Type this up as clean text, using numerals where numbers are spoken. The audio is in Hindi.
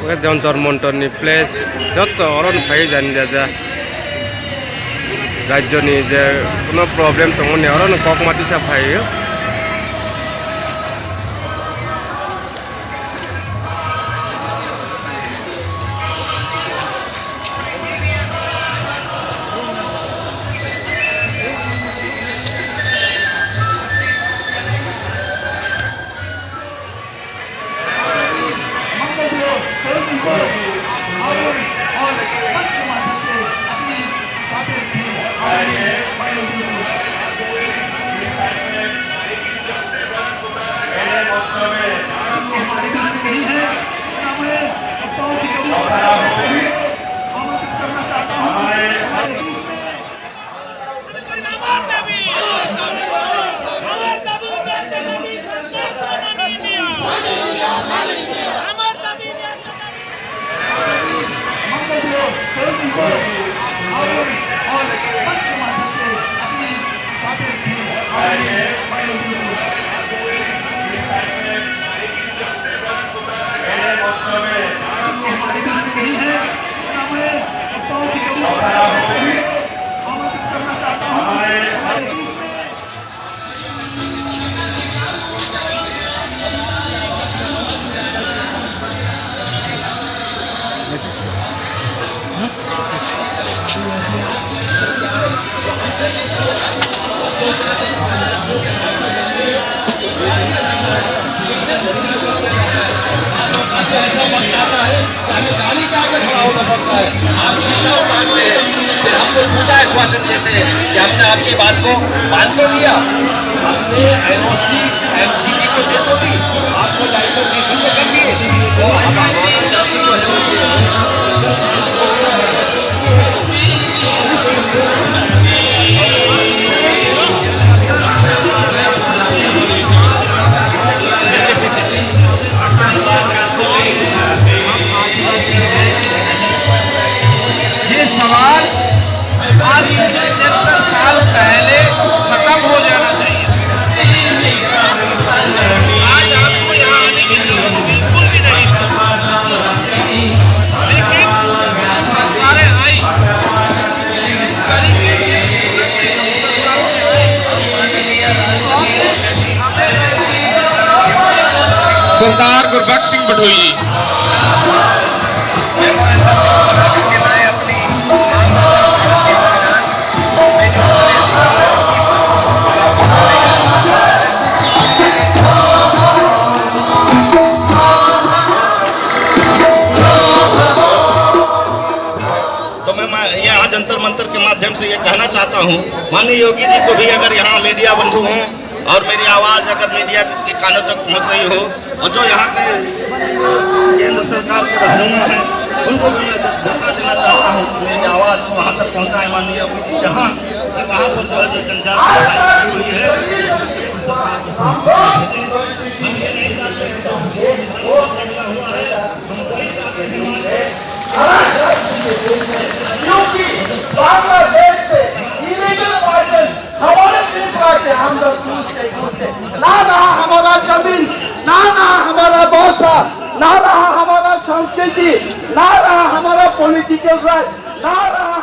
जंतर मंतरनि प्लेस जत अरन फाइ जानि जाजा राज्यनि जे कोनो प्रब्लेम दंनि अरन ककमाति सा फायो फिर हमको झूठा आश्वासन देते हैं कि हमने आपकी बात को मान तो लिया, हमने एनओसी एमसीडी को दे तो दी, आपको लाइसेंस इशू तो कर दिए, तो हमारे सरदार गुरबख्श सिंह बटोई जी यहाँ जंतर मंतर के माध्यम से ये कहना चाहता हूँ, माननीय योगी जी को भी अगर यहाँ मीडिया बंधु हैं और मेरी आवाज़ अगर मीडिया के कानों तक पहुँच रही हो, और जो यहाँ के केंद्र सरकार के रहनुमा हैं उनको भी मैं धोखा देना चाहता हूँ, मेरी आवाज़ को वहाँ तक पहुँचाए माननीय यहाँ वहाँ पर जो है जो जनजाति हुई बांग्लादेश से इलीगल माइग्रेंट हमारे देश से हम लोग पूछते ना रहा हमारा जमीन, ना रहा हमारा भाषा, ना रहा हमारा संस्कृति, ना रहा हमारा पॉलिटिकल राइट, ना रहा